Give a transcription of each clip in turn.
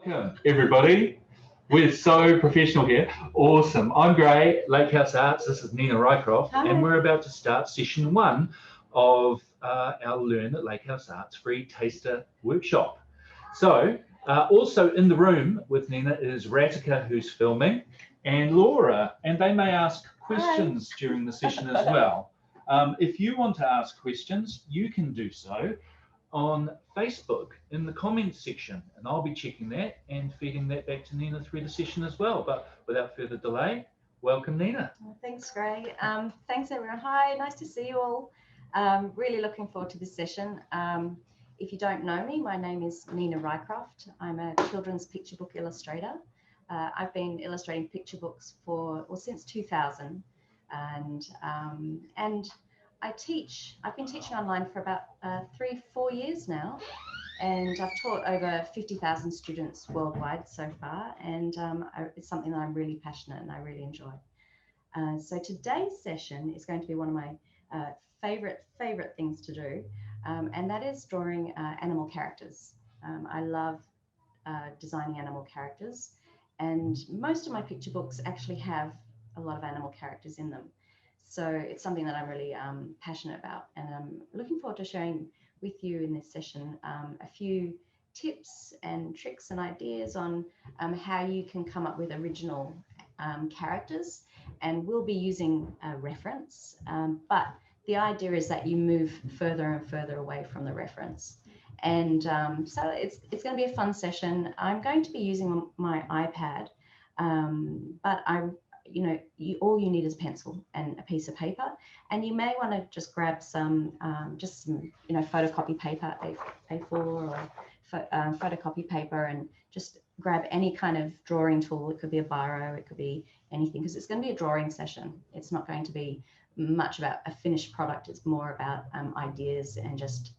Welcome, everybody. We're so professional here. Awesome. I'm Gray, Lakehouse Arts. This is Nina Rycroft, Hi. and we're about to start session one of our Learn at Lakehouse Arts free taster workshop. So, also in the room with Nina is Ratika, who's filming, and Laura, and they may ask questions during the session as well. If you want to ask questions, you can do so on Facebook in the comments section, and I'll be checking that and feeding that back to Nina through the session as well. But without further delay, welcome, Nina. Thanks, Gray. Thanks, everyone. Hi, nice to see you all. Really looking forward to this session. If you don't know me, my name is Nina Rycroft. I'm a children's picture book illustrator. I've been illustrating picture books since 2000, and I've been teaching online for about 3-4 years now, and I've taught over 50,000 students worldwide so far, and it's something that I'm really passionate and I really enjoy. So today's session is going to be one of my favorite things to do, and that is drawing animal characters. I love designing animal characters, and most of my picture books actually have a lot of animal characters in them. So it's something that I'm really passionate about, and I'm looking forward to sharing with you in this session a few tips and tricks and ideas on how you can come up with original characters. And we'll be using a reference, but the idea is that you move further and further away from the reference. And so it's going to be a fun session. I'm going to be using my iPad, but all you need is a pencil and a piece of paper, and you may want to just grab some photocopy paper, A4 or photocopy paper, and just grab any kind of drawing tool. It could be a biro, it could be anything, because it's going to be a drawing session. It's not going to be much about a finished product. It's more about ideas and just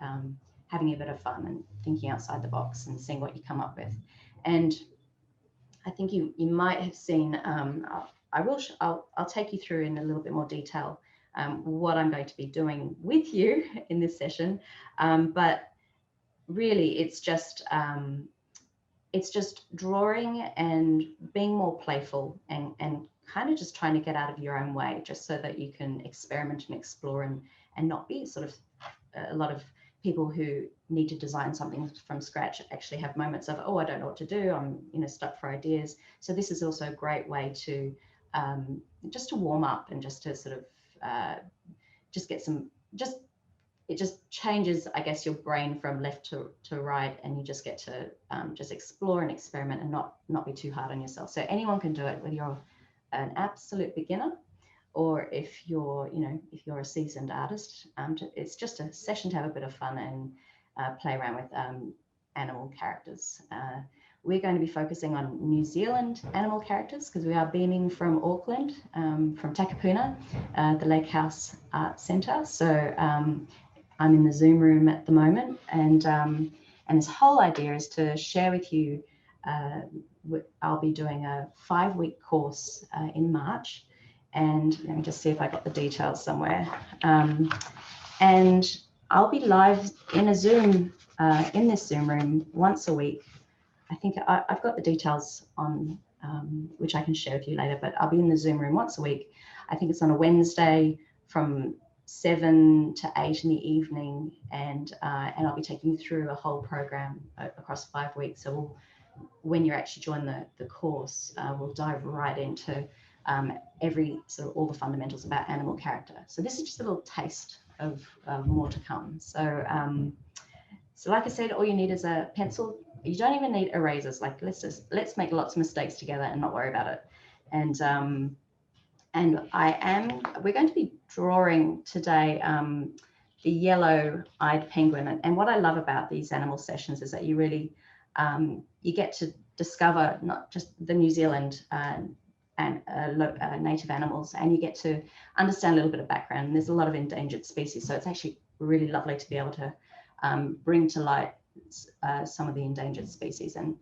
having a bit of fun and thinking outside the box and seeing what you come up with. And I think you might have seen, I'll take you through in a little bit more detail what I'm going to be doing with you in this session, but really it's just drawing and being more playful and kind of just trying to get out of your own way, just so that you can experiment and explore and not be sort of a lot of people who need to design something from scratch actually have moments of, oh, I don't know what to do, I'm stuck for ideas. So this is also a great way to just to warm up and just to sort of just get some, it just changes, I guess, your brain from left to right, and you just get to just explore and experiment and not be too hard on yourself. So anyone can do it, whether you're an absolute beginner or if you're a seasoned artist. It's just a session to have a bit of fun and play around with animal characters. We're going to be focusing on New Zealand animal characters because we are beaming from Auckland, from Takapuna, the Lakehouse Arts Centre. So I'm in the Zoom room at the moment, and this whole idea is to share with you. I'll be doing a 5-week course in March, and let me just see if I got the details somewhere. And I'll be live in a Zoom, in this Zoom room once a week. I think I've got the details on, which I can share with you later, but I'll be in the Zoom room once a week. I think it's on a Wednesday from 7 to 8 in the evening, and I'll be taking you through a whole program across 5 weeks. So when you actually join the course, we'll dive right into all the fundamentals about animal character. So this is just a little taste of more to come. So like I said, all you need is a pencil. You don't even need erasers. Like let's make lots of mistakes together and not worry about it. And we're going to be drawing today the yellow-eyed penguin. And what I love about these animal sessions is that you really you get to discover not just the New Zealand and native animals, and you get to understand a little bit of background. And there's a lot of endangered species, so it's actually really lovely to be able to bring to light some of the endangered species and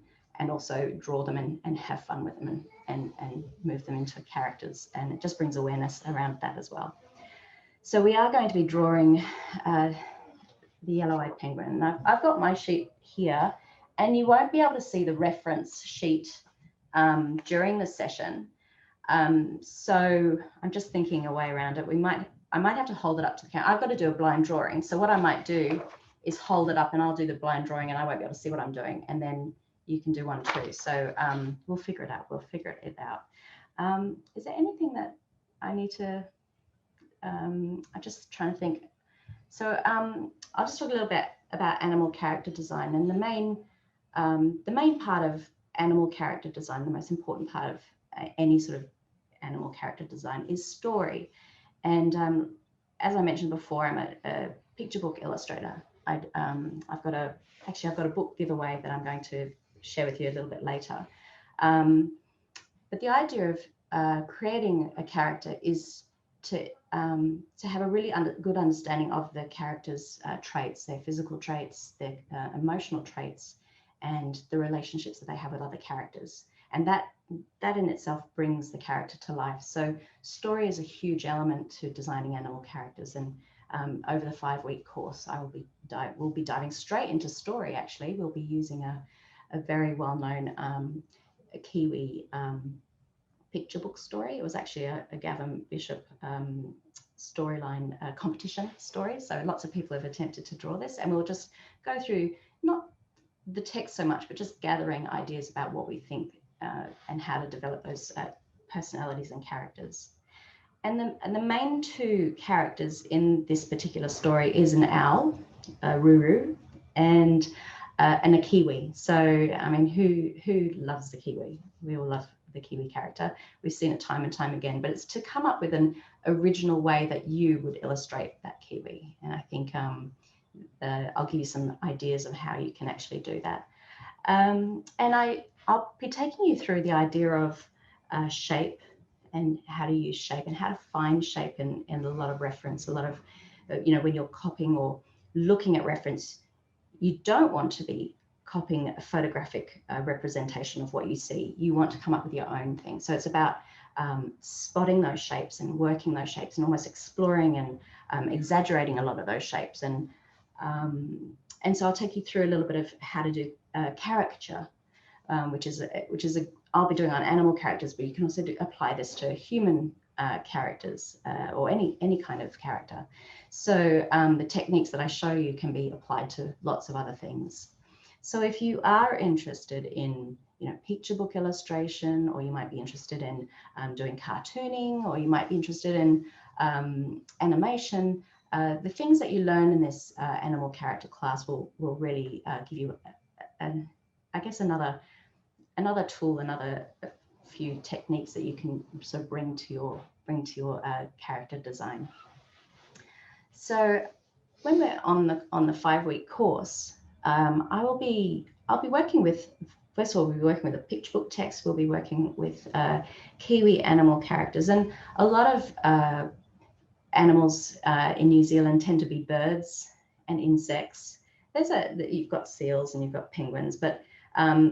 also draw them and have fun with them and move them into characters, and it just brings awareness around that as well. So we are going to be drawing the yellow-eyed penguin. Now, I've got my sheet here, And you won't be able to see the reference sheet during the session. So I'm just thinking a way around it. I might have to hold it up to the camera. I've got to do a blind drawing. So what I might do is hold it up and I'll do the blind drawing and I won't be able to see what I'm doing. And then you can do one too. So we'll figure it out. We'll figure it out. Is there anything that I need to, I'm just trying to think. So I'll just talk a little bit about animal character design, and the main part of animal character design, the most important part of any sort of animal character design is story. And as I mentioned before, I'm a picture book illustrator. I've got a book giveaway that I'm going to share with you a little bit later. But the idea of creating a character is to have a really good understanding of the character's traits, their physical traits, their emotional traits, and the relationships that they have with other characters. And that in itself brings the character to life. So story is a huge element to designing animal characters. And over the 5-week course, we'll be diving straight into story. Actually, we'll be using a very well-known Kiwi picture book story. It was actually a Gavin Bishop storyline competition story. So lots of people have attempted to draw this, and we'll just go through not the text so much, but just gathering ideas about what we think and how to develop those personalities and characters. And the main two characters in this particular story is an owl, Ruru, and a Kiwi. So, I mean, who loves the Kiwi? We all love the Kiwi character. We've seen it time and time again, but it's to come up with an original way that you would illustrate that Kiwi. And I think I'll give you some ideas of how you can actually do that. And I'll be taking you through the idea of shape and how to use shape and how to find shape in a lot of reference, a lot of, when you're copying or looking at reference, you don't want to be copying a photographic representation of what you see. You want to come up with your own thing. So it's about spotting those shapes and working those shapes and almost exploring and exaggerating a lot of those shapes. And so I'll take you through a little bit of how to do caricature, which is I'll be doing on animal characters, but you can also apply this to human characters or any kind of character. So the techniques that I show you can be applied to lots of other things. So if you are interested in picture book illustration, or you might be interested in doing cartooning, or you might be interested in animation, the things that you learn in this animal character class will really give you, I guess, another tool, another few techniques that you can sort of bring to your character design. So when we're on the 5-week course, I'll be working with, first of all, we'll be working with a picture book text. We'll be working with Kiwi animal characters, and a lot of animals in New Zealand tend to be birds and insects. You've got seals and you've got penguins, but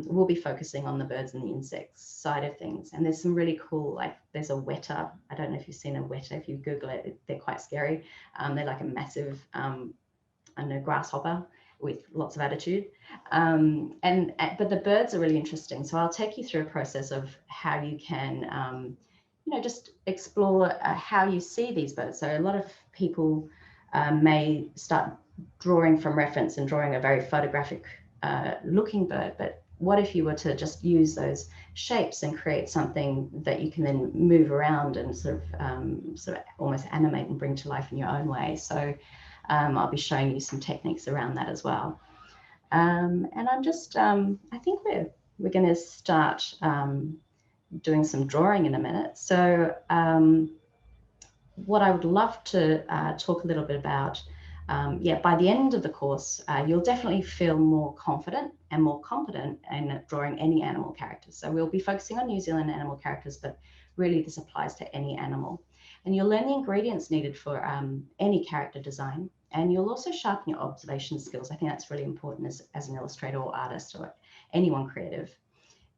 we'll be focusing on the birds and the insects side of things. And there's some really cool, like there's a weta. I don't know if you've seen a weta. If you Google it, they're quite scary. They're like a massive, grasshopper with lots of attitude. But the birds are really interesting. So I'll take you through a process of how you can, just explore how you see these birds. So a lot of people may start drawing from reference and drawing a very photographic looking bird, but what if you were to just use those shapes and create something that you can then move around and sort of almost animate and bring to life in your own way? So I'll be showing you some techniques around that as well. And I'm just, I think we're going to start doing some drawing in a minute. So what I would love to talk a little bit about, by the end of the course, you'll definitely feel more confident and more competent in drawing any animal characters. So we'll be focusing on New Zealand animal characters, but really this applies to any animal. And you'll learn the ingredients needed for any character design. And you'll also sharpen your observation skills. I think that's really important as an illustrator or artist or anyone creative.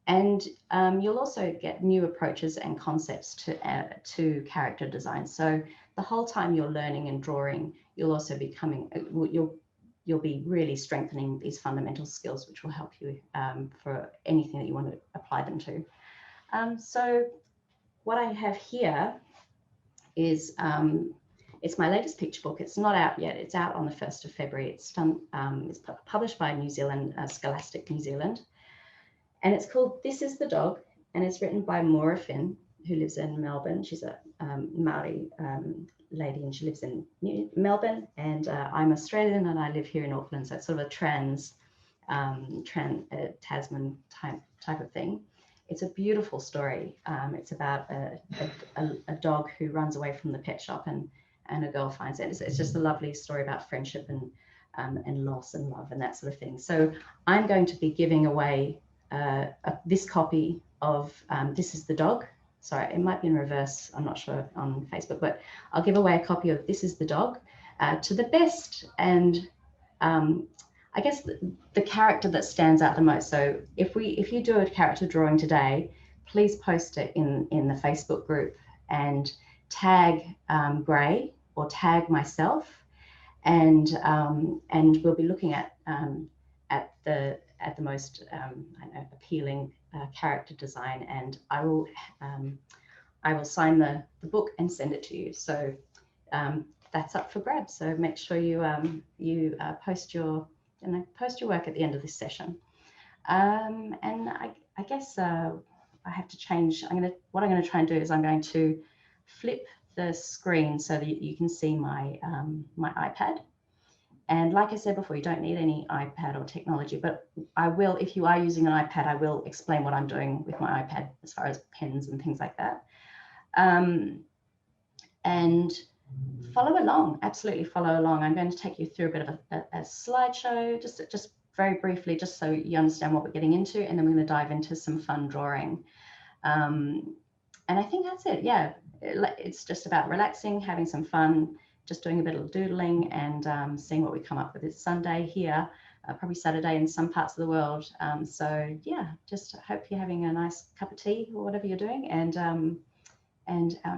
And you'll also get new approaches and concepts to character design. So the whole time you're learning and drawing, you'll also be you'll you'll be really strengthening these fundamental skills, which will help you for anything that you want to apply them to. So what I have here is it's my latest picture book. It's not out yet. It's out on the 1st of February. It's published by New Zealand, Scholastic New Zealand. And it's called This Is the Dog. And it's written by Maura Finn, who lives in Melbourne. She's a Māori lady, and she lives in Melbourne. And I'm Australian, and I live here in Auckland. So it's sort of a Tasman type of thing. It's a beautiful story. It's about a dog who runs away from the pet shop, and a girl finds it. It's just a lovely story about friendship and loss and love and that sort of thing. So I'm going to be giving away this copy of This Is the Dog. Sorry, it might be in reverse. I'm not sure on Facebook, but I'll give away a copy of This Is the Dog to the best and I guess the character that stands out the most. So if you do a character drawing today, please post it in the Facebook group and tag Gray or tag myself, and we'll be looking at the most I don't know, appealing character design, and I will sign the book and send it to you. So that's up for grabs. So make sure you post your work at the end of this session. And I guess I have to change. What I'm going to try and do is I'm going to flip the screen so that you can see my my iPad. And like I said before, you don't need any iPad or technology, but I will, if you are using an iPad, I will explain what I'm doing with my iPad as far as pens and things like that. And follow along, absolutely follow along. I'm going to take you through a bit of a slideshow, just very briefly, just so you understand what we're getting into, and then we're going to dive into some fun drawing. And I think that's it. Yeah, it's just about relaxing, having some fun, just doing a bit of doodling and seeing what we come up with. It's Sunday here, probably Saturday in some parts of the world. So yeah, just hope you're having a nice cup of tea or whatever you're doing, and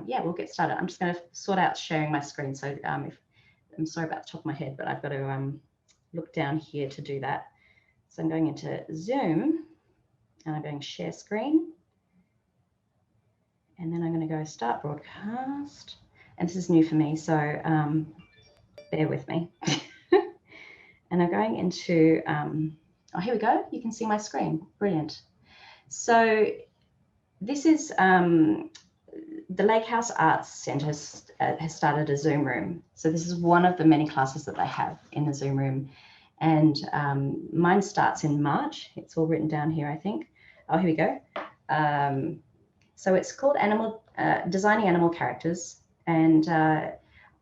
yeah, we'll get started. I'm just going to sort out sharing my screen. So I'm sorry about the top of my head, but I've got to look down here to do that. So I'm going into Zoom, and I'm going share screen, and then I'm going to go start broadcast. And this is new for me, so bear with me. And I'm going into, oh, here we go. You can see my screen. Brilliant. So this is the lakehousearts Centre has started a Zoom room. So this is one of the many classes that they have in the Zoom room. And mine starts in March. It's all written down here, I think. Oh, here we go. So it's called Designing Animal Characters. And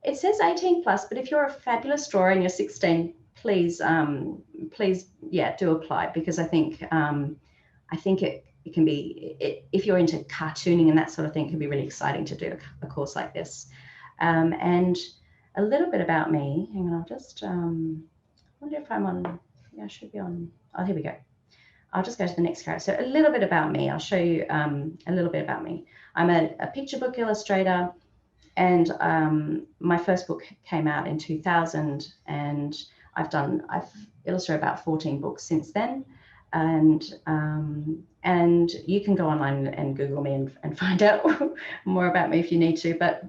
it says 18+, but if you're a fabulous drawer and you're 16, please, yeah, do apply, because I think it can be, if you're into cartooning and that sort of thing, it can be really exciting to do a course like this. And a little bit about me. Hang on, I'll just wonder if I'm on. Yeah, I should be on. Oh, here we go. I'll just go to the next character. So a little bit about me. I'll show you a little bit about me. I'm a picture book illustrator. And my first book came out in 2000, and I've illustrated about 14 books since then. And you can go online and Google me and find out more about me if you need to. But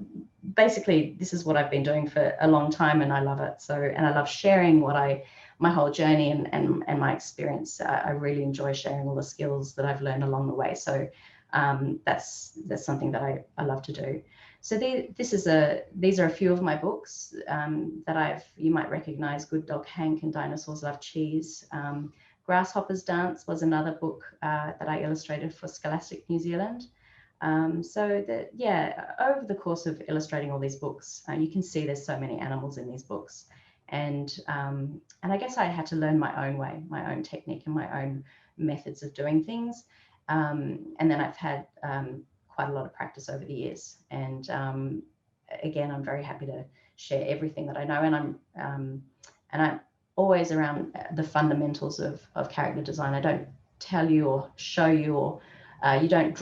basically, this is what I've been doing for a long time, and I love it. So, and I love sharing my whole journey and my experience. I really enjoy sharing all the skills that I've learned along the way. So that's something that I love to do. So these are a few of my books that you might recognize. Good Dog Hank and Dinosaurs Love Cheese. Grasshopper's Dance was another book that I illustrated for Scholastic New Zealand. So yeah, over the course of illustrating all these books, you can see there's so many animals in these books. And I guess I had to learn my own way, my own technique and my own methods of doing things. And then I've had quite a lot of practice over the years. And again, I'm very happy to share everything that I know. And I'm always around the fundamentals of character design. I don't tell you or show you, or you don't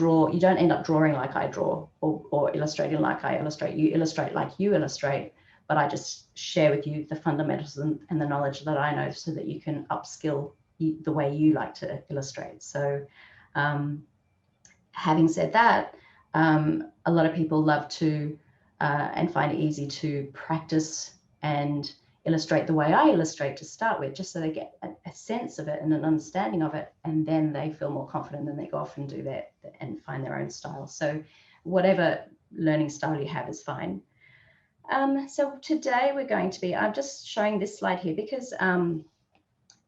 end up drawing like I draw or illustrating like I illustrate. You illustrate like you illustrate, but I just share with you the fundamentals and the knowledge that I know so that you can upskill the way you like to illustrate. So having said that, a lot of people love to and find it easy to practice and illustrate the way I illustrate to start with, just so they get a sense of it and an understanding of it, and then they feel more confident, and they go off and do that and find their own style. So whatever learning style you have is fine. So today we're going to be, I'm just showing this slide here because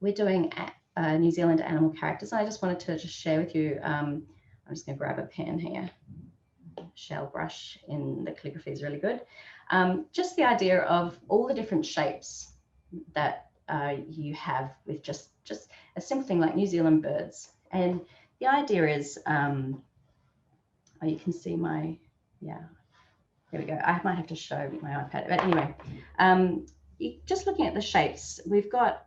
we're doing New Zealand animal characters, and I just wanted to just share with you, I'm just going to grab a pen here. Shell brush in the calligraphy is really good. Just the idea of all the different shapes that you have with just a simple thing like New Zealand birds. And the idea is, oh, you can see my, yeah, there we go. I might have to show my iPad, but anyway, just looking at the shapes, we've got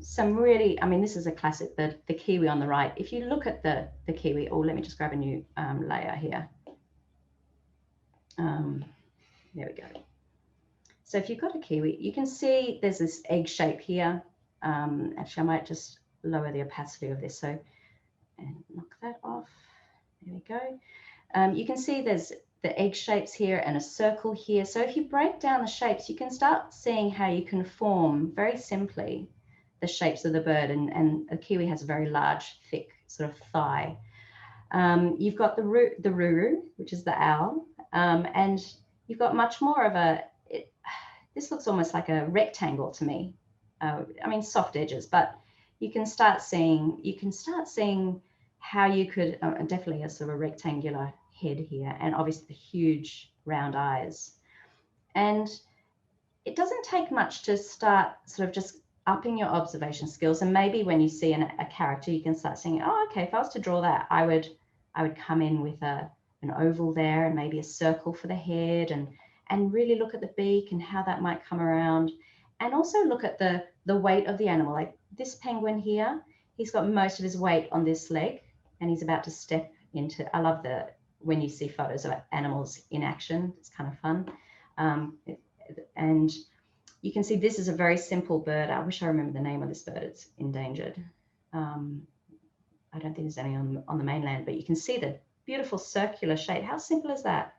some really, I mean, this is a classic, the Kiwi on the right. If you look at the Kiwi, oh, let me just grab a new layer here. There we go. So if you've got a Kiwi, you can see there's this egg shape here. Actually, I might just lower the opacity of this, so, and knock that off. There we go. You can see there's the egg shapes here and a circle here. So if you break down the shapes, you can start seeing how you can form very simply the shapes of the bird. And a Kiwi has a very large, thick sort of thigh. You've got the ruru, which is the owl. And you've got much more of a, this looks almost like a rectangle to me. I mean, soft edges, but you can start seeing how you could, definitely a sort of rectangular head here, and obviously the huge round eyes. And it doesn't take much to start sort of just upping your observation skills. And maybe when you see a character, you can start saying, oh, okay, if I was to draw that, I would come in with an oval there and maybe a circle for the head, and really look at the beak and how that might come around, and also look at the weight of the animal. Like this penguin here, he's got most of his weight on this leg, and he's about to step into, I love when you see photos of animals in action, it's kind of fun. And you can see this is a very simple bird. I wish I remember the name of this bird, it's endangered. I don't think there's any on the mainland, but you can see the beautiful circular shape. How simple is that?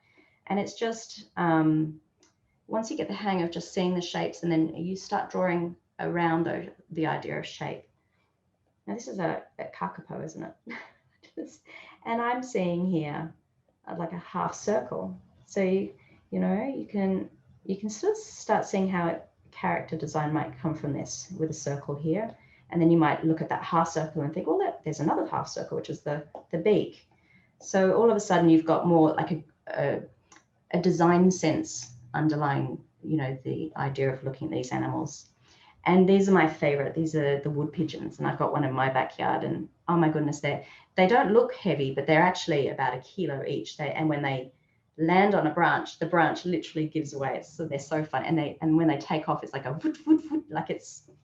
And it's just, once you get the hang of just seeing the shapes, and then you start drawing around the idea of shape. Now this is a kakapo, isn't it? And I'm seeing here like a half circle. So you can sort of start seeing how a character design might come from this, with a circle here. And then you might look at that half circle and think, well, there's another half circle, which is the beak. So all of a sudden you've got more like a design sense underlying, the idea of looking at these animals. And these are my favorite. These are the wood pigeons, and I've got one in my backyard, and oh my goodness, they don't look heavy, but they're actually about 1 kilo each. And when they land on a branch, the branch literally gives away. So they're so fun. And when they take off, it's like a voot, voot, voot, like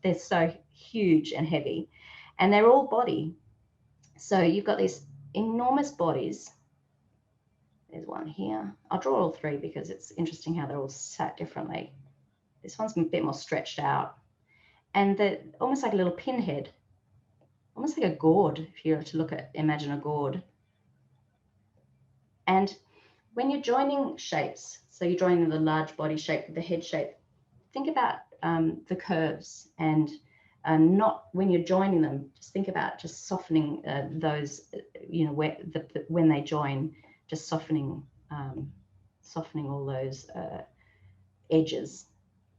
they're so huge and heavy, and they're all body. So you've got these enormous bodies. There's one here. I'll draw all three because it's interesting how they're all sat differently. This one's a bit more stretched out, and they're almost like a little pinhead, almost like a gourd, if you were to imagine a gourd. And when you're joining shapes, so you're joining the large body shape with the head shape, think about the curves, and not when you're joining them, just think about just softening those, when they join, just softening all those edges,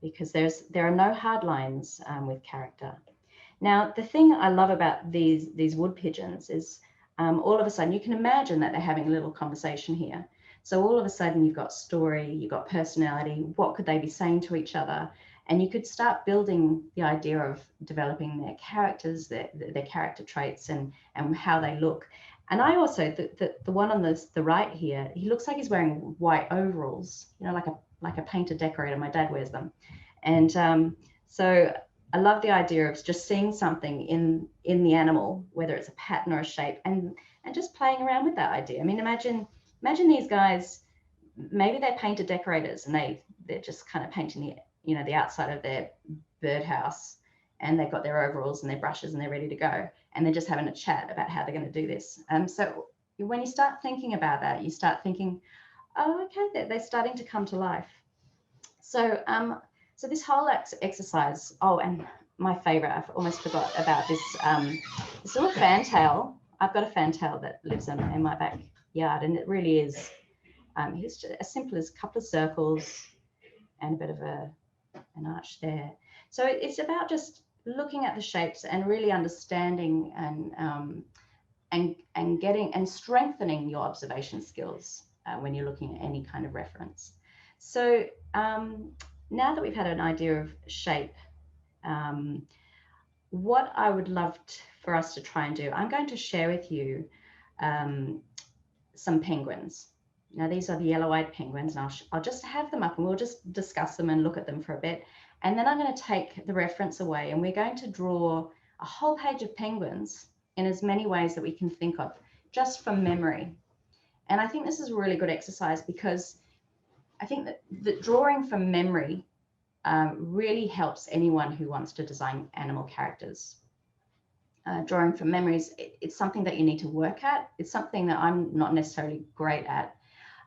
because there are no hard lines with character. Now, the thing I love about these wood pigeons is all of a sudden you can imagine that they're having a little conversation here. So all of a sudden you've got story, you've got personality, what could they be saying to each other? And you could start building the idea of developing their characters, their character traits, and how they look. And I also, the one on the right here, he looks like he's wearing white overalls, like a painter decorator. My dad wears them. And so I love the idea of just seeing something in the animal, whether it's a pattern or a shape, and just playing around with that idea. I mean, imagine these guys maybe they're painter decorators and they're just kind of painting the, you know, the outside of their birdhouse, and they've got their overalls and their brushes and they're ready to go, and they're just having a chat about how they're going to do this. So when you start thinking about that, you start thinking, oh, okay, they're starting to come to life. So so this whole exercise, oh, and my favorite, I've almost forgot about this, this little fantail. I've got a fantail that lives in my backyard, and it really is, it's just as simple as a couple of circles and a bit of an arch there. So it's about just looking at the shapes and really understanding and getting and strengthening your observation skills when you're looking at any kind of reference. So now that we've had an idea of shape, what I would love for us to try and do, I'm going to share with you some penguins. Now, these are the yellow-eyed penguins, and I'll just have them up and we'll just discuss them and look at them for a bit. And then I'm going to take the reference away, and we're going to draw a whole page of penguins in as many ways that we can think of, just from memory. And I think this is a really good exercise, because I think that drawing from memory really helps anyone who wants to design animal characters. Drawing from memories, it's something that you need to work at. It's something that I'm not necessarily great at,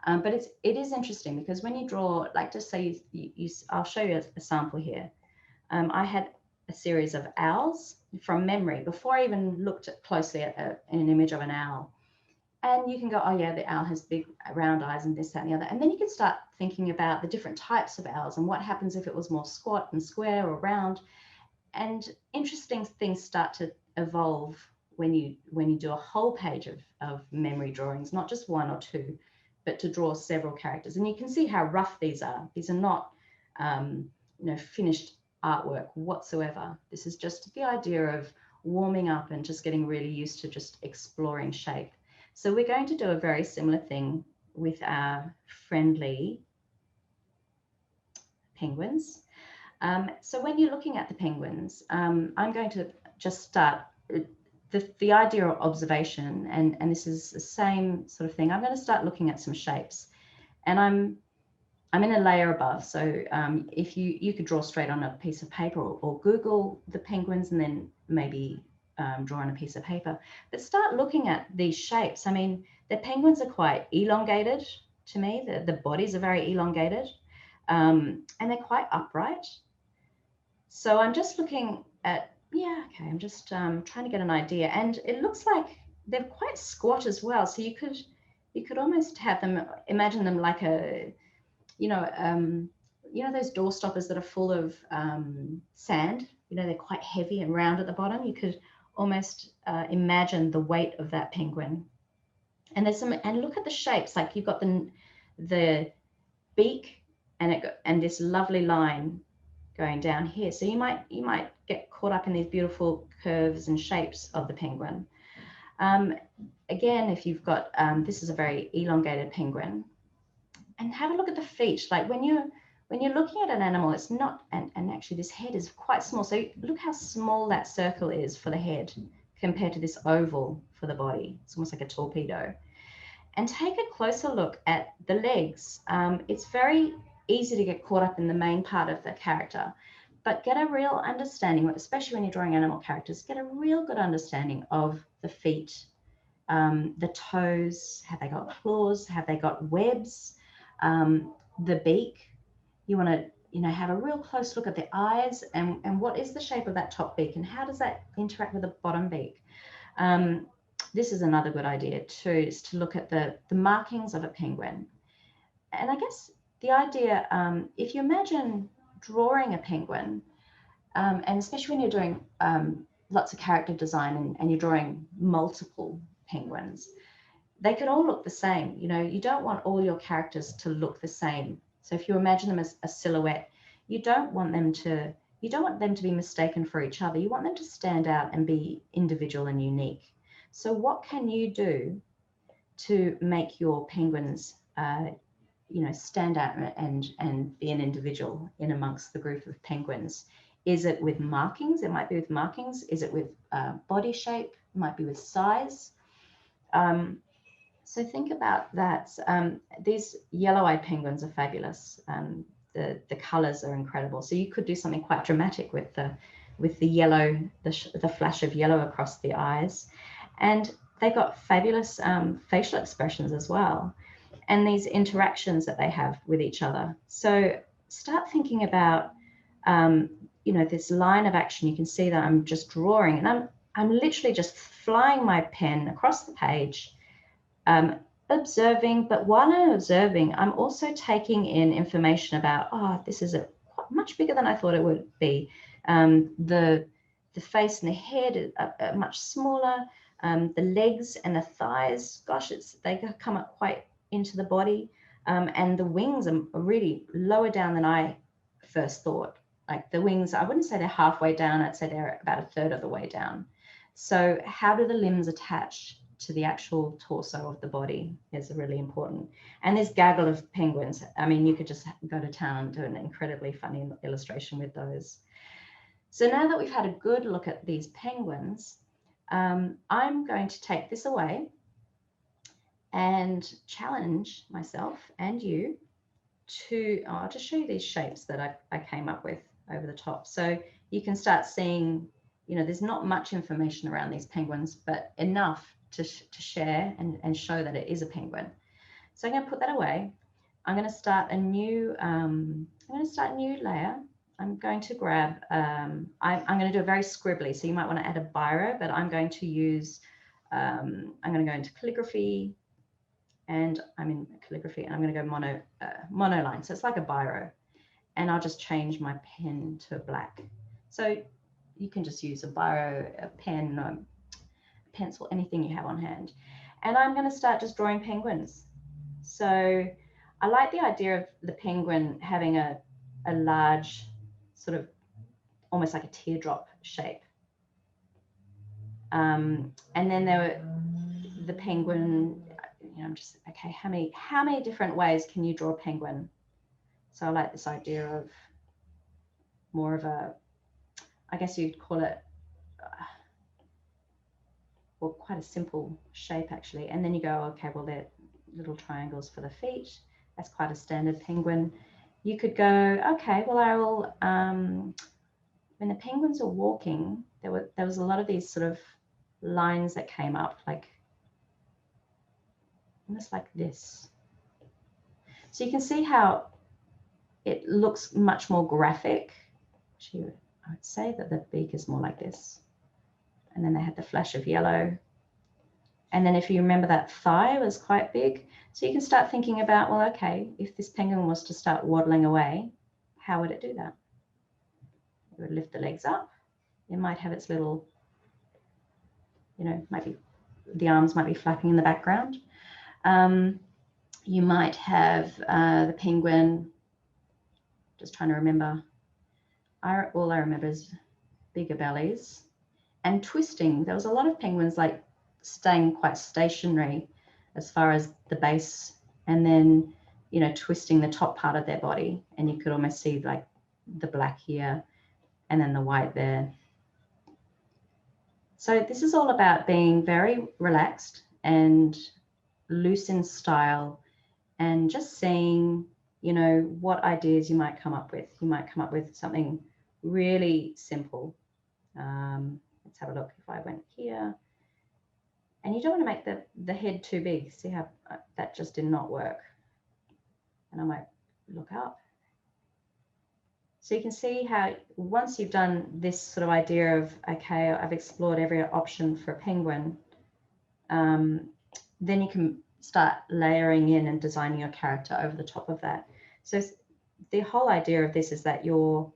but it is interesting, because when you draw, like, just say I'll show you a sample here. I had a series of owls from memory before I even looked closely at an image of an owl. And you can go, oh yeah, the owl has big round eyes and this, that, and the other. And then you can start thinking about the different types of owls and what happens if it was more squat and square or round. And interesting things start to evolve when you do a whole page of memory drawings, not just one or two, but to draw several characters. And you can see how rough these are. These are not finished artwork whatsoever. This is just the idea of warming up and just getting really used to just exploring shape. So we're going to do a very similar thing with our friendly penguins. So when you're looking at the penguins, I'm going to just start the idea of observation, and this is the same sort of thing. I'm going to start looking at some shapes, and I'm in a layer above. So if you could draw straight on a piece of paper, or Google the penguins and then maybe draw on a piece of paper, but start looking at these shapes. I mean, the penguins are quite elongated to me. The bodies are very elongated, and they're quite upright. So I'm just looking at, I'm just trying to get an idea. And it looks like they're quite squat as well. So you could almost have them, imagine them like a, those door stoppers that are full of sand. They're quite heavy and round at the bottom. You could almost imagine the weight of that penguin. And look at the shapes. Like you've got the beak and this lovely line going down here. So you might get caught up in these beautiful curves and shapes of the penguin. Again, if you've got, this is a very elongated penguin. And have a look at the feet. Like when you're looking at an animal, it's not, and actually this head is quite small. So look how small that circle is for the head compared to this oval for the body. It's almost like a torpedo. And take a closer look at the legs. It's very easy to get caught up in the main part of the character, but get a real understanding, especially when you're drawing animal characters, get a real good understanding of the feet, the toes. Have they got claws? Have they got webs? The beak. You want to have a real close look at the eyes and what is the shape of that top beak and how does that interact with the bottom beak. This is another good idea too, is to look at the markings of a penguin. And I guess the idea, if you imagine drawing a penguin, and especially when you're doing lots of character design and you're drawing multiple penguins, they could all look the same. You don't want all your characters to look the same. So if you imagine them as a silhouette, you don't want them to be mistaken for each other. You want them to stand out and be individual and unique. So what can you do to make your penguins stand out and be an individual in amongst the group of penguins? Is it with markings? It might be with markings. Is it with body shape? It might be with size. So think about that. These yellow-eyed penguins are fabulous. The colors are incredible. So you could do something quite dramatic with the yellow, the flash of yellow across the eyes. And they've got fabulous facial expressions as well, and these interactions that they have with each other. So start thinking about, you know, this line of action. You can see that I'm just drawing, and I'm literally just flying my pen across the page, observing. But while I'm observing, I'm also taking in information about, oh, this is much bigger than I thought it would be. The face and the head are much smaller. The legs and the thighs, gosh, they come up quite into the body, and the wings are really lower down than I first thought. Like the wings, I wouldn't say they're halfway down, I'd say they're about a third of the way down. So how do the limbs attach to the actual torso of the body is really important. And this gaggle of penguins, I mean, you could just go to town and do an incredibly funny illustration with those. So now that we've had a good look at these penguins, I'm going to take this away and challenge myself and you to, I'll just show you these shapes that I came up with over the top. So you can start seeing, you know, there's not much information around these penguins, but enough to share and show that it is a penguin. So I'm going to put that away. I'm going to start a new, layer. I'm going to grab, I'm going to do a very scribbly, so you might want to add a biro, but I'm going to use, I'm going to go into calligraphy, and I'm in calligraphy, and I'm going to go monoline. So it's like a biro, and I'll just change my pen to black. So you can just use a biro, a pen, a pencil, anything you have on hand. And I'm going to start just drawing penguins. So I like the idea of the penguin having a large, sort of almost like a teardrop shape. And then the penguin, you know, I'm just, okay, how many different ways can you draw a penguin? So I like this idea of more of a, I guess you'd call it, well, quite a simple shape actually. And then you go, okay, well, they're little triangles for the feet. That's quite a standard penguin. You could go, okay, well, I will, when the penguins are walking, there was a lot of these sort of lines that came up, like almost like this. So you can see how it looks much more graphic. Actually, I would say that the beak is more like this. And then they had the flash of yellow. And then if you remember, that thigh was quite big. So you can start thinking about, well, okay, if this penguin was to start waddling away, how would it do that? It would lift the legs up. It might have its little, you know, the arms might be flapping in the background. You might have the penguin, just trying to remember, all I remember is bigger bellies and twisting. There was a lot of penguins like staying quite stationary as far as the base, and then, you know, twisting the top part of their body, and you could almost see like the black here and then the white there. So this is all about being very relaxed and loose in style, and just seeing, you know, what ideas you might come up with. You might come up with something really simple. Let's have a look. If I went here, and you don't want to make the head too big. See how that just did not work. And I might look up. So you can see how once you've done this sort of idea of, okay, I've explored every option for a penguin, then you can start layering in and designing your character over the top of that. So the whole idea of this is that you're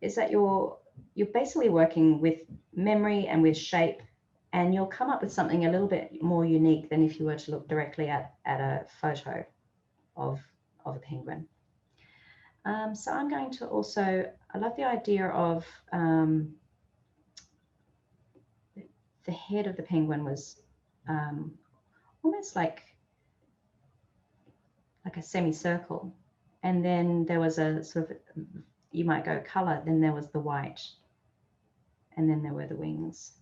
basically working with memory and with shape, and you'll come up with something a little bit more unique than if you were to look directly at a photo of a penguin. So I'm going to also, I love the idea of the head of the penguin was almost like a semicircle, and then there was a sort of, you might go color, then there was the white, and then there were the wings.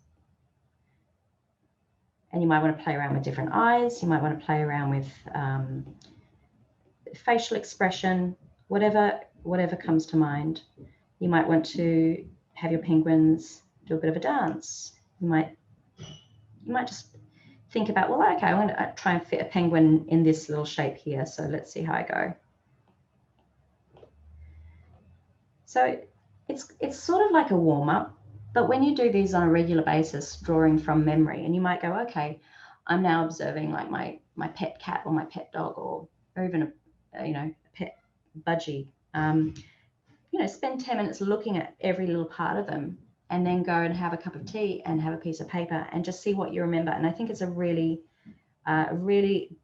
And you might want to play around with different eyes. You might want to play around with facial expression, whatever comes to mind. You might want to have your penguins do a bit of a dance. You might just think about, well, okay, I want to try and fit a penguin in this little shape here. So let's see how I go. So it's sort of like a warm-up, but when you do these on a regular basis, drawing from memory, and you might go, okay, I'm now observing like my pet cat or my pet dog, or even a pet budgie. Spend 10 minutes looking at every little part of them, and then go and have a cup of tea and have a piece of paper and just see what you remember. And I think it's a really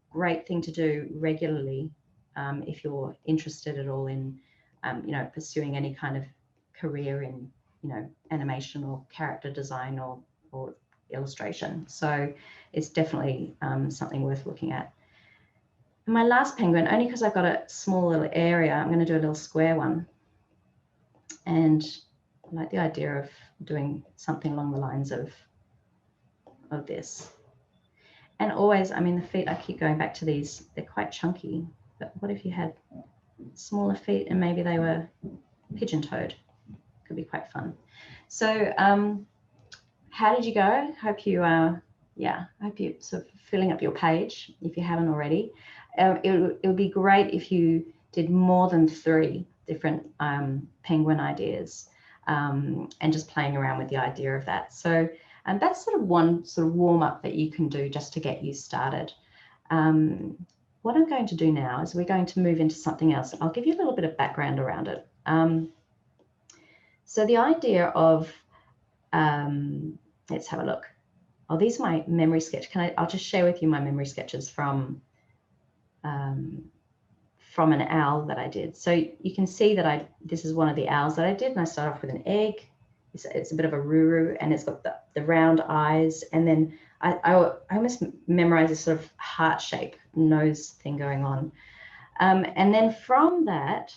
great thing to do regularly if you're interested at all in pursuing any kind of career in animation or character design or illustration. So it's definitely something worth looking at. And my last penguin, only because I've got a small little area, I'm going to do a little square one. And I like the idea of doing something along the lines of this. And always, I mean, the feet, I keep going back to these, they're quite chunky, but what if you had smaller feet and maybe they were pigeon-toed? Could be quite fun. So how did you go? Hope you I hope you're sort of filling up your page if you haven't already. It would be great if you did more than 3 different penguin ideas and just playing around with the idea of that. So that's sort of one sort of warm up that you can do just to get you started. What I'm going to do now is we're going to move into something else. I'll give you a little bit of background around it. So the idea of, let's have a look. Oh, these are my memory sketch. I'll just share with you my memory sketches from an owl that I did. So you can see that this is one of the owls that I did, and I start off with an egg. It's a bit of a ruru, and it's got the round eyes, and then I almost memorize this sort of heart shape nose thing going on. And then from that,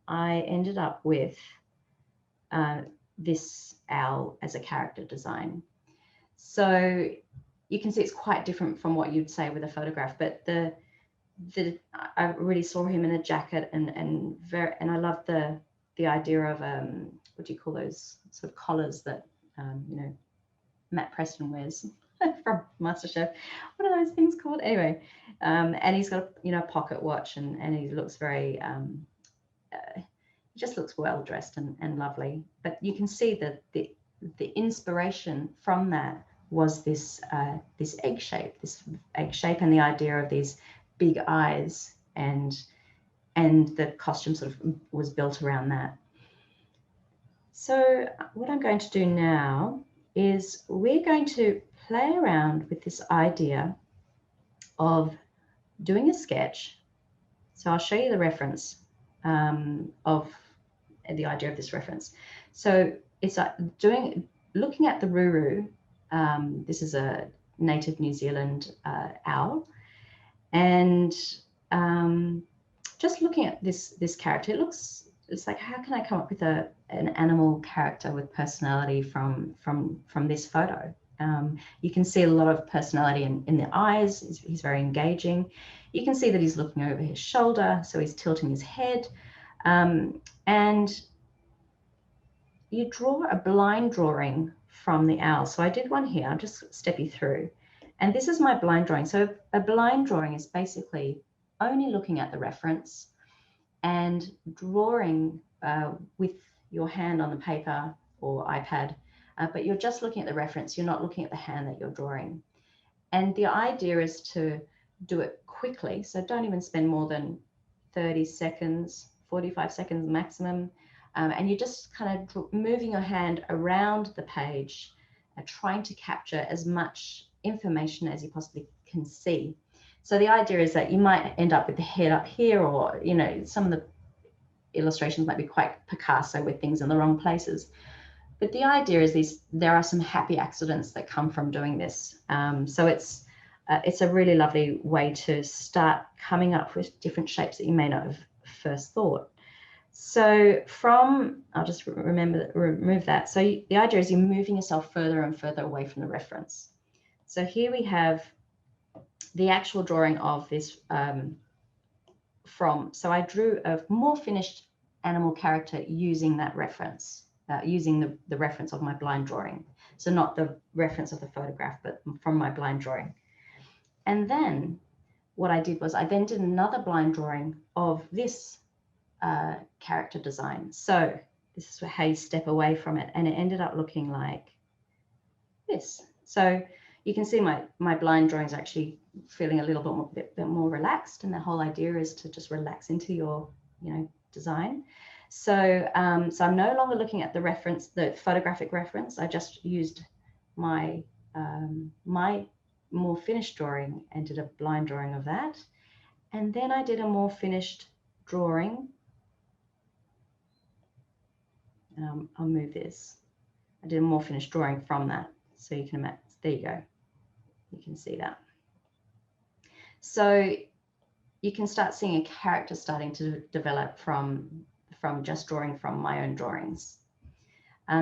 I ended up with this owl as a character design. So you can see it's quite different from what you'd say with a photograph, but I really saw him in a jacket, and I love the idea of what do you call those sort of collars that Matt Preston wears from MasterChef. What are those things called? Anyway, and he's got a pocket watch, and he looks very he just looks well dressed and lovely. But you can see that the inspiration from that was this egg shape, and the idea of these big eyes, and the costume sort of was built around that. So what I'm going to do now is we're going to play around with this idea of doing a sketch. So I'll show you the reference of the idea of this reference. So it's looking at the ruru. This is a native New Zealand owl, and just looking at this character, it's like, how can I come up with an animal character with personality from this photo? You can see a lot of personality in the eyes. He's very engaging. You can see that he's looking over his shoulder, so he's tilting his head. And you draw a blind drawing from the owl. So I did one here. I'll just step you through. And this is my blind drawing. So a blind drawing is basically only looking at the reference and drawing with your hand on the paper or iPad, but you're just looking at the reference. You're not looking at the hand that you're drawing. And the idea is to do it quickly. So don't even spend more than 30 seconds, 45 seconds maximum. And you're just kind of moving your hand around the page, trying to capture as much information as you possibly can see. So the idea is that you might end up with the head up here, or, some of the illustrations might be quite Picasso with things in the wrong places. But the idea is there are some happy accidents that come from doing this. So it's a really lovely way to start coming up with different shapes that you may not have first thought. So I'll just remove that. So the idea is you're moving yourself further and further away from the reference. So here we have the actual drawing of this so I drew a more finished animal character using that reference, using the reference of my blind drawing. So not the reference of the photograph, but from my blind drawing. And then what I did was I then did another blind drawing of this character design. So this is how you step away from it, and it ended up looking like this. So you can see my blind drawing is actually feeling a little bit more relaxed, and the whole idea is to just relax into your, design. So so I'm no longer looking at the reference, the photographic reference. I just used my my more finished drawing and did a blind drawing of that, and then I did a more finished drawing. I'll move this. I did a more finished drawing from that, so you can imagine. There you go. You can see that. So you can start seeing a character starting to develop from just drawing from my own drawings.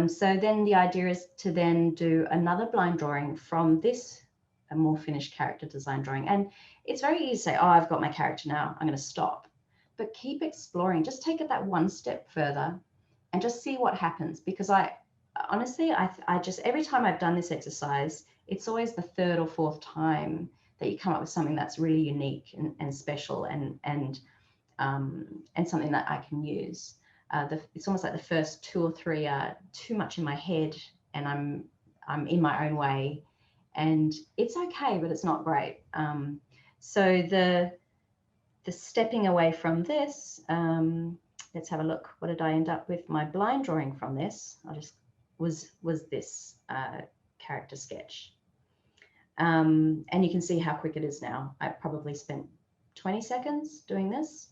So then the idea is to then do another blind drawing from this, a more finished character design drawing. And it's very easy to say, oh, I've got my character now, I'm going to stop. But keep exploring. Just take it that one step further and just see what happens. Because honestly, I just, every time I've done this exercise, it's always the third or fourth time that you come up with something that's really unique and special and something that I can use. It's almost like the first two or three are too much in my head, and I'm in my own way, and it's okay, but it's not great. So the stepping away from this, let's have a look. What did I end up with? My blind drawing from this, was this character sketch. And you can see how quick it is now. I probably spent 20 seconds doing this.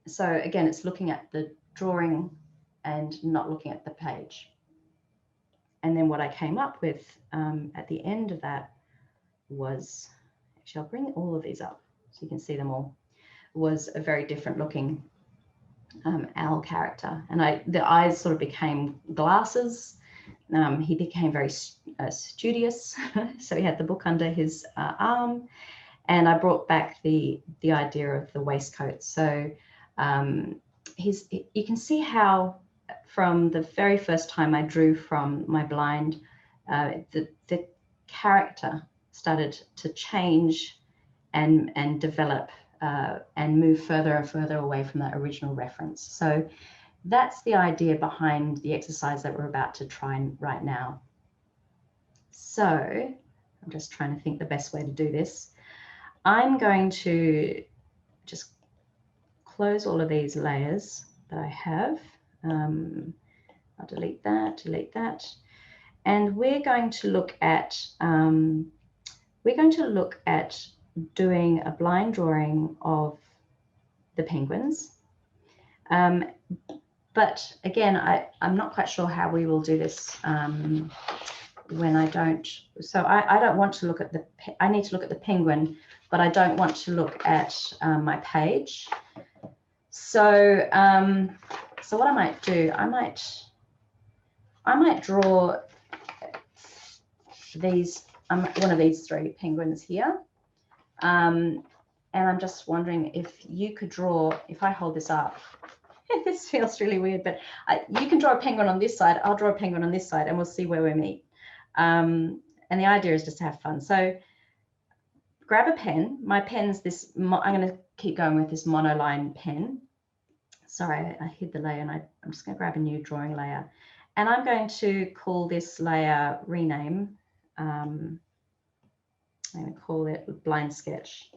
So again, it's looking at the drawing and not looking at the page. And then what I came up with at the end of that was, actually, I'll bring all of these up so you can see them all, was a very different looking owl character. And the eyes sort of became glasses. He became very studious. So he had the book under his arm. And I brought back the idea of the waistcoat. So you can see how from the very first time I drew from my blind, the character started to change and develop and move further and further away from that original reference. So that's the idea behind the exercise that we're about to try right now. So I'm just trying to think the best way to do this. I'm going to just close all of these layers that I have. I'll delete that, and we're going to look at doing a blind drawing of the penguins. But again, I'm not quite sure how we will do this when I don't. So I don't want to look at I need to look at the penguin, but I don't want to look at my page. So so what I might do, I might draw these, one of these three penguins here. And I'm just wondering if you could draw, if I hold this up, this feels really weird, but you can draw a penguin on this side, I'll draw a penguin on this side, and we'll see where we meet. And the idea is just to have fun. So grab a pen. My pen's this, I'm going to keep going with this monoline pen. Sorry, I hid the layer, and I'm just going to grab a new drawing layer. And I'm going to call this layer, rename, I'm going to call it Blind Sketch.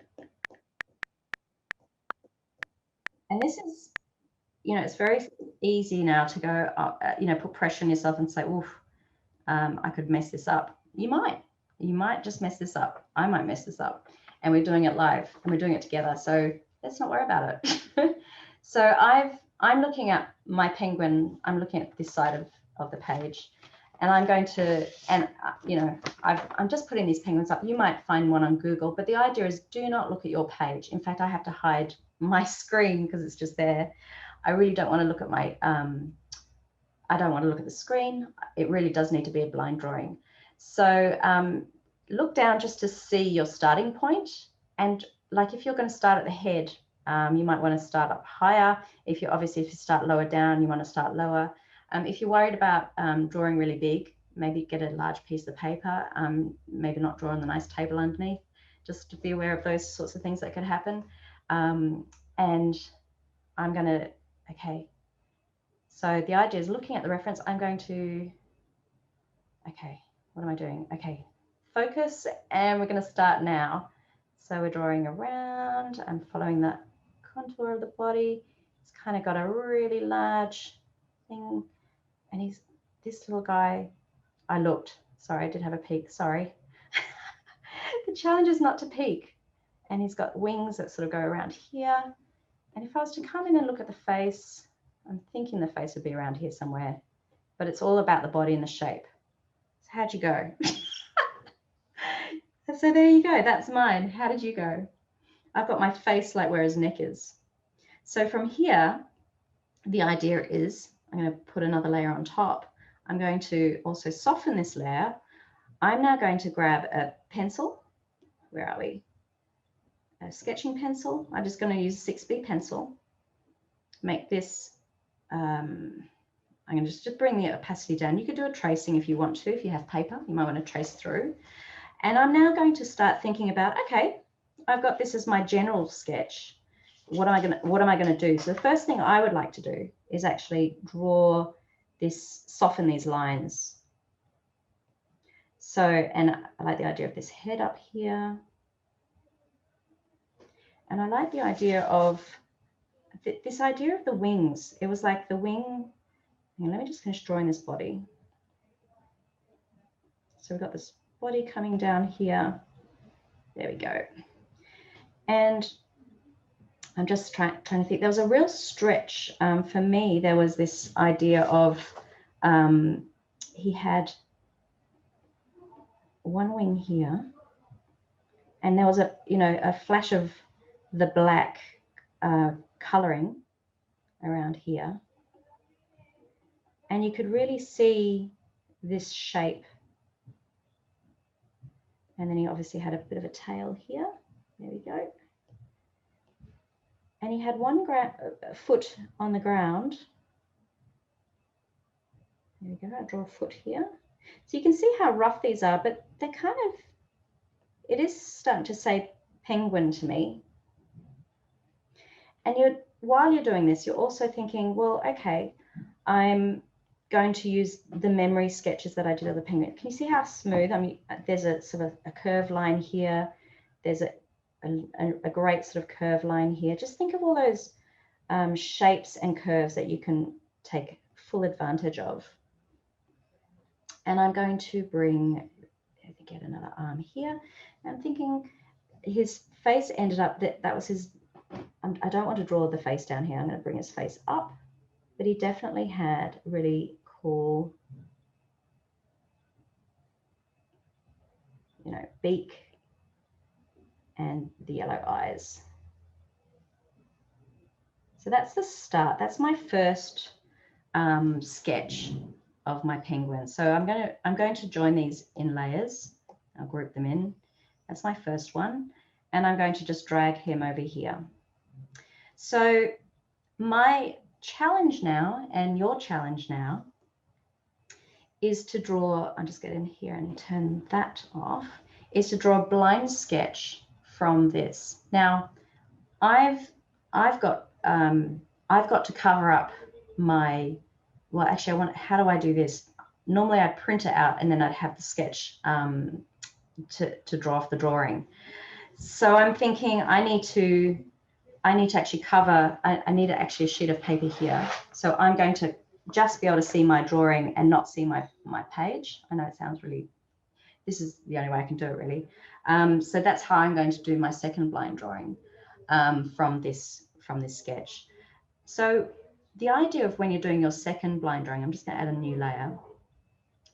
And this is, it's very easy now to go, put pressure on yourself and say, oof, I could mess this up. You might just mess this up. I might mess this up. And we're doing it live and we're doing it together. So let's not worry about it. So I'm looking at my penguin. I'm looking at this side of the page. And I'm going to, I'm just putting these penguins up. You might find one on Google, but the idea is do not look at your page. In fact, I have to hide my screen because it's just there. I really don't want to look at my, I don't want to look at the screen. It really does need to be a blind drawing. So look down just to see your starting point. And like if you're going to start at the head, you might want to start up higher. If you start lower down, you want to start lower. If you're worried about drawing really big, maybe get a large piece of paper, maybe not draw on the nice table underneath, just to be aware of those sorts of things that could happen. And I'm going to, okay. So the idea is looking at the reference, I'm going to, okay, what am I doing? Okay, focus, and we're going to start now. So we're drawing around, I'm following the contour of the body. It's kind of got a really large thing, and he's this little guy. Sorry, I did have a peek, sorry. The challenge is not to peek. And he's got wings that sort of go around here. And if I was to come in and look at the face, I'm thinking the face would be around here somewhere, but it's all about the body and the shape. So how'd you go? So there you go, that's mine. How did you go? I've got my face like where his neck is. So from here, the idea is, I'm going to put another layer on top. I'm going to also soften this layer. I'm now going to grab a pencil. Where are we? A sketching pencil. I'm just going to use a 6B pencil. Make this, I'm going to just bring the opacity down. You could do a tracing if you want to, if you have paper, you might want to trace through. And I'm now going to start thinking about, okay, I've got this as my general sketch. What am I going to do? So the first thing I would like to do is actually draw this, soften these lines. So, and I like the idea of this head up here. And I like the idea of this idea of the wings. It was like the wing. Let me just finish drawing this body. So we've got this body coming down here. There we go. And I'm just trying to think. There was a real stretch. For me, there was this idea of he had one wing here, and there was a flash of the black coloring around here, and you could really see this shape. And then he obviously had a bit of a tail here. There we go. And he had one foot on the ground. There we go. I draw a foot here. So you can see how rough these are, but they're kind of, it is starting to say penguin to me. And while you're doing this, you're also thinking, well, okay, I'm going to use the memory sketches that I did of the penguin. Can you see how smooth? I mean, there's a sort of a curved line here. There's a great sort of curved line here. Just think of all those shapes and curves that you can take full advantage of. And I'm going to get another arm here. I'm thinking his face ended up, that was his, I don't want to draw the face down here. I'm going to bring his face up, but he definitely had really cool, beak and the yellow eyes. So that's the start. That's my first sketch of my penguin. So I'm going to join these in layers. I'll group them in. That's my first one. And I'm going to just drag him over here. So my challenge now, and your challenge now, is to draw, I'll just get in here and turn that off, is to draw a blind sketch from this. Now, I've got to cover up my, well, actually, how do I do this? Normally I'd print it out and then I'd have the sketch to draw off the drawing. So I'm thinking I need to actually cover, I need actually a sheet of paper here. So I'm going to just be able to see my drawing and not see my page. I know it sounds really, this is the only way I can do it really. So that's how I'm going to do my second blind drawing from this sketch. So the idea of when you're doing your second blind drawing, I'm just going to add a new layer.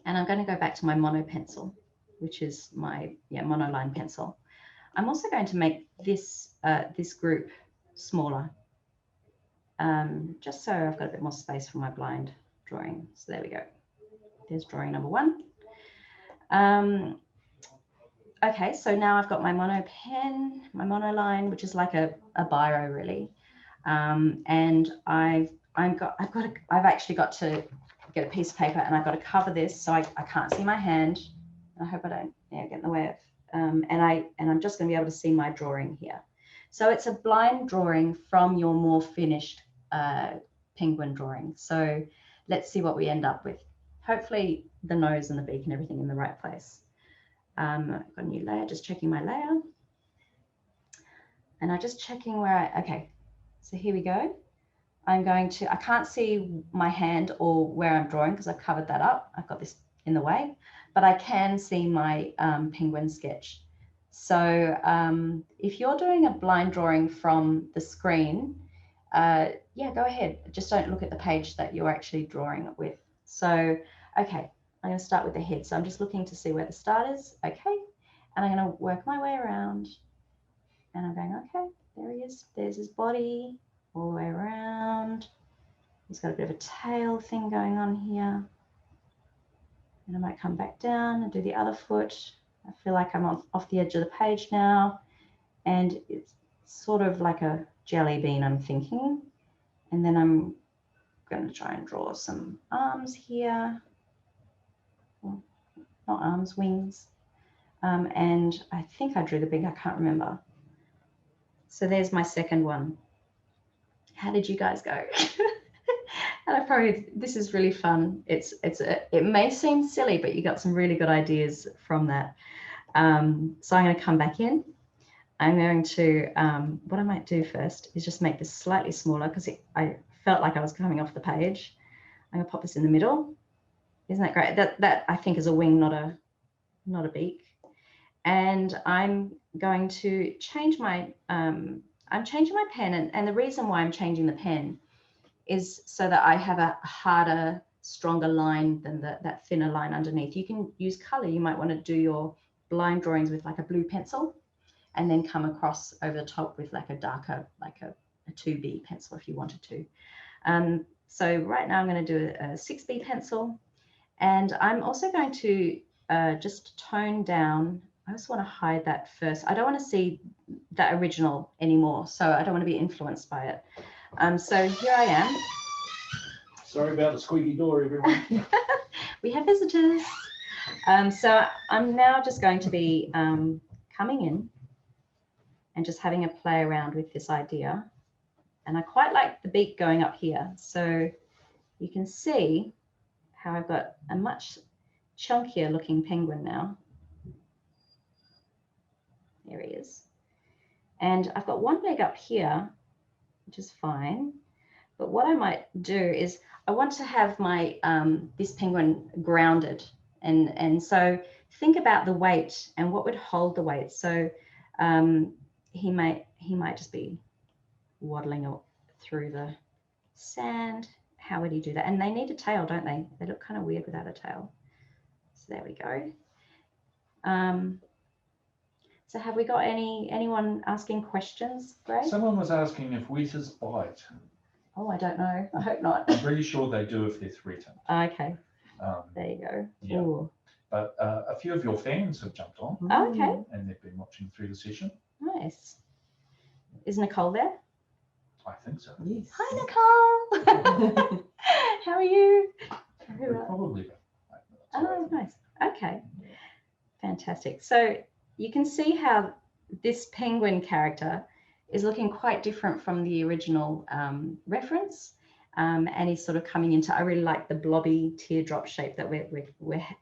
And I'm going to go back to my mono pencil, which is my monoline pencil. I'm also going to make this this group smaller, just so I've got a bit more space for my blind drawing. So there we go. There's drawing number one. Okay, so now I've got my mono pen, my mono line, which is like a biro really, and I've actually got to get a piece of paper, and I've got to cover this so I can't see my hand. I hope I don't get in the way of, and I'm just going to be able to see my drawing here. So it's a blind drawing from your more finished penguin drawing. So let's see what we end up with. Hopefully the nose and the beak and everything in the right place. I've got a new layer, just checking my layer. And I'm just checking where okay, so here we go. I can't see my hand or where I'm drawing because I've covered that up. I've got this in the way, but I can see my penguin sketch. So if you're doing a blind drawing from the screen, yeah, go ahead. Just don't look at the page that you're actually drawing it with. So, okay, I'm going to start with the head. So I'm just looking to see where the start is. Okay, and I'm going to work my way around. And I'm going, okay, there he is. There's his body all the way around. He's got a bit of a tail thing going on here. And I might come back down and do the other foot. I feel like I'm off the edge of the page now. And it's sort of like a jelly bean, I'm thinking. And then I'm going to try and draw some arms here. Well, not arms, wings. And I think I drew the beak, I can't remember. So there's my second one. How did you guys go? And this is really fun. It may seem silly, but you got some really good ideas from that. So I'm going to come back in. I'm going to, what I might do first is just make this slightly smaller because I felt like I was coming off the page. I'm going to pop this in the middle. Isn't that great? That I think is a wing, not a beak. And I'm going to change my, I'm changing my pen. And the reason why I'm changing the pen is so that I have a harder, stronger line than that thinner line underneath. You can use color. You might want to do your blind drawings with like a blue pencil and then come across over the top with like a darker, like a 2B pencil if you wanted to. So right now I'm going to do a 6B pencil, and I'm also going to just tone down. I just want to hide that first. I don't want to see that original anymore, so I don't want to be influenced by it. So here I am. Sorry about the squeaky door, everyone. We have visitors. So I'm now just going to be coming in and just having a play around with this idea. And I quite like the beak going up here. So you can see how I've got a much chunkier looking penguin now. There he is. And I've got one leg up here, which is fine. But what I might do is I want to have my this penguin grounded. And so think about the weight and what would hold the weight. So he might just be waddling through the sand. How would he do that? And they need a tail, don't they? They look kind of weird without a tail. So there we go. So have we got anyone asking questions, Greg? Someone was asking if wheaters bite. Oh, I don't know. I hope not. I'm pretty sure they do if they're threatened. Okay. There you go. Yeah. Ooh. But a few of your fans have jumped on. Oh, okay. And they've been watching through the session. Nice. Is Nicole there? I think so. Yes. Hi, Nicole. How are you? Probably. Oh, nice. Okay. Fantastic. So you can see how this penguin character is looking quite different from the original reference. And he's sort of coming into, I really like the blobby teardrop shape that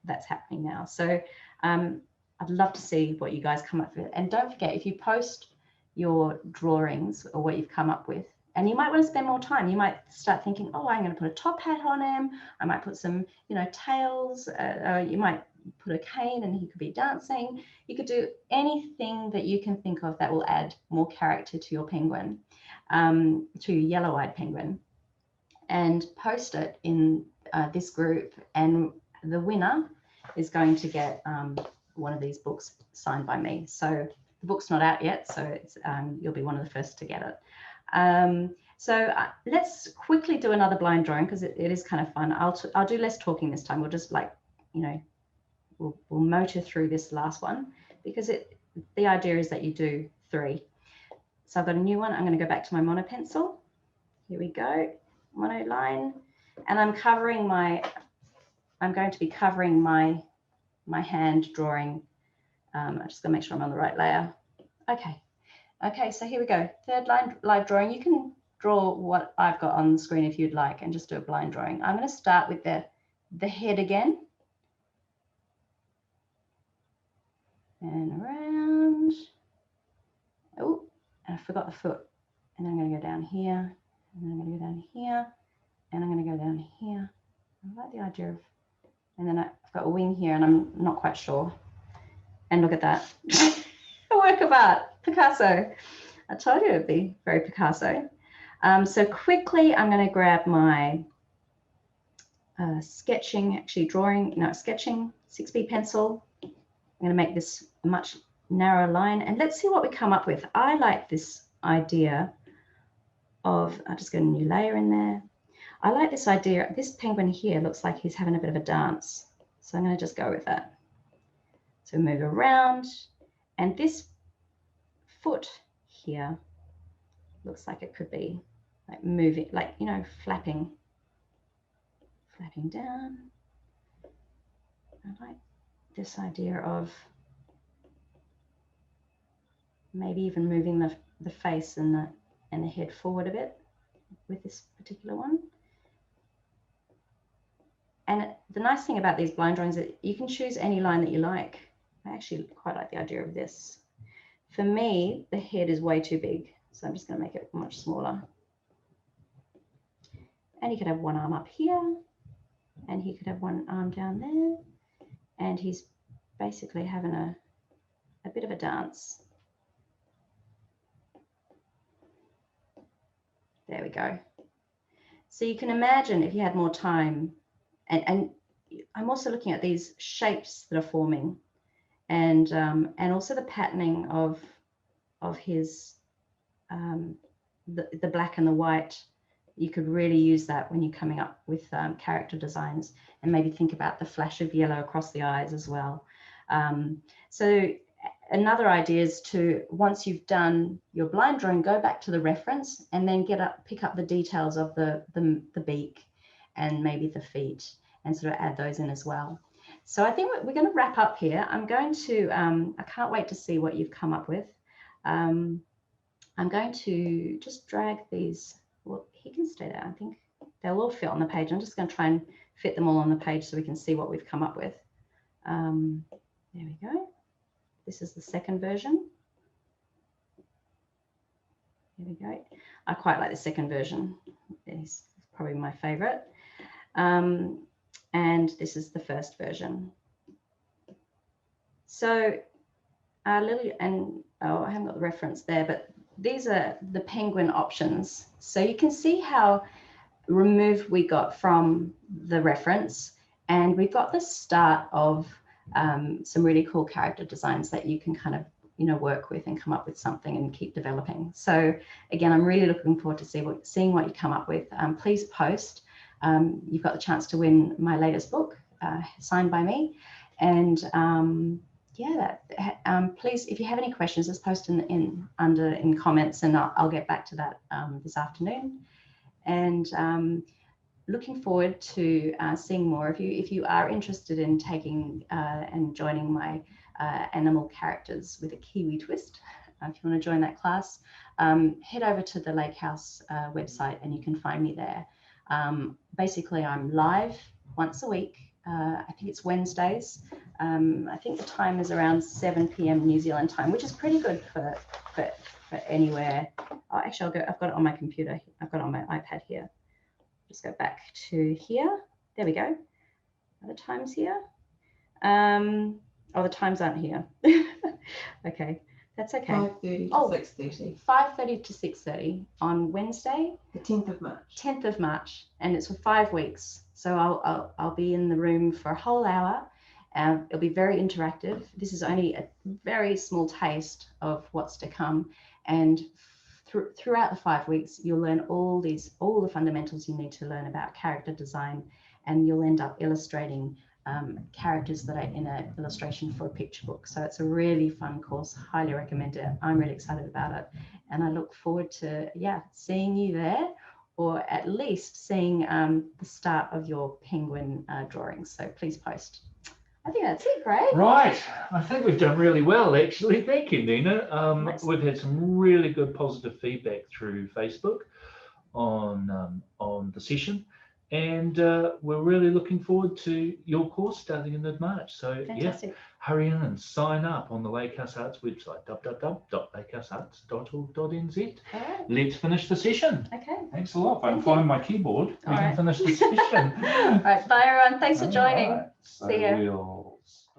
that's happening now. So I'd love to see what you guys come up with. And don't forget, if you post your drawings or what you've come up with, and you might want to spend more time, you might start thinking, oh, I'm going to put a top hat on him. I might put some, tails. You might put a cane and he could be dancing. You could do anything that you can think of that will add more character to your penguin, to your yellow-eyed penguin, and post it in this group. And the winner is going to get one of these books signed by me. So the book's not out yet, so it's, you'll be one of the first to get it. So let's quickly do another blind drawing because it is kind of fun. I'll do less talking this time. We'll just we'll motor through this last one because the idea is that you do 3. So I've got a new one. I'm going to go back to my mono pencil. Here we go, mono line, and I'm going to be covering my hand drawing. I'm just going to make sure I'm on the right layer. Okay, so here we go. 3rd line, live drawing. You can draw what I've got on the screen if you'd like and just do a blind drawing. I'm going to start with the head again. And around. Oh, and I forgot the foot. And I'm going to go down here. And then I'm going to go down here. And I'm going to go down here. I like the idea of, and then I've got a wing here and I'm not quite sure. And look at that. A work of art, Picasso. I told you it'd be very Picasso. So quickly, I'm going to grab my sketching 6B pencil. I'm going to make this a much narrower line, and let's see what we come up with. I like this idea of, I'll just get a new layer in there. I like this idea. This penguin here looks like he's having a bit of a dance. So I'm going to just go with that. So move around, and this foot here looks like it could be like moving, like, you know, flapping down. I like this idea of maybe even moving the face and the head forward a bit with this particular one. And the nice thing about these blind drawings is that you can choose any line that you like. I actually quite like the idea of this. For me, the head is way too big, so I'm just going to make it much smaller. And he could have one arm up here, and he could have one arm down there, and he's basically having a bit of a dance. There we go. So you can imagine if you had more time, and I'm also looking at these shapes that are forming, and also the patterning of his the black and the white. You could really use that when you're coming up with character designs, and maybe think about the flash of yellow across the eyes as well. So another idea is to, once you've done your blind drawing, go back to the reference and then pick up the details of the beak and maybe the feet, and sort of add those in as well. So I think we're going to wrap up here. I'm going to, I can't wait to see what you've come up with. I'm going to just drag these. Well, he can stay there. I think they'll all fit on the page. I'm just going to try and fit them all on the page so we can see what we've come up with. There we go. This is the second version. Here we go. I quite like the second version. It's probably my favorite. And this is the first version. So Lily, and oh, I haven't got the reference there, but these are the penguin options. So you can see how removed we got from the reference, and we've got the start of some really cool character designs that you can kind of, you know, work with and come up with something and keep developing. So again, I'm really looking forward to seeing what you come up with. Please post. You've got the chance to win my latest book, signed by me. And yeah, please, if you have any questions, just post in comments, and I'll get back to that this afternoon. And looking forward to seeing more of you. If you are interested in taking and joining my animal characters with a Kiwi twist, if you want to join that class, head over to the Lake House website and you can find me there. Basically, I'm live once a week. I think it's Wednesdays. I think the time is around 7 p.m. New Zealand time, which is pretty good for anywhere. Oh, actually, I've got it on my computer. I've got it on my iPad here. Just go back to here. There we go. Are the times here? Oh, the times aren't here. Okay, that's okay. 5:30 to 6:30. 5:30 to 6:30 on Wednesday, The 10th of March. 10th of March, and it's for 5 weeks. So I'll be in the room for a whole hour. It'll be very interactive. This is only a very small taste of what's to come, and throughout the 5 weeks, you'll learn all the fundamentals you need to learn about character design, and you'll end up illustrating characters that are in an illustration for a picture book. So it's a really fun course. Highly recommend it. I'm really excited about it, and I look forward to seeing you there, or at least seeing the start of your penguin drawings. So please post. I think that's it, Greg. Right. I think we've done really well, actually. Thank you, Nina. Nice. We've had some really good positive feedback through Facebook on the session, and we're really looking forward to your course starting in mid-March. So Fantastic. hurry in and sign up on the Lakehouse Arts website, www.lakehousearts.org.nz. All right. Let's finish the session. Okay. Thanks a lot. If I can Thank you. find my keyboard, we All can right. finish the session. All right. Bye, everyone. Thanks for joining. All right. So See ya. we'll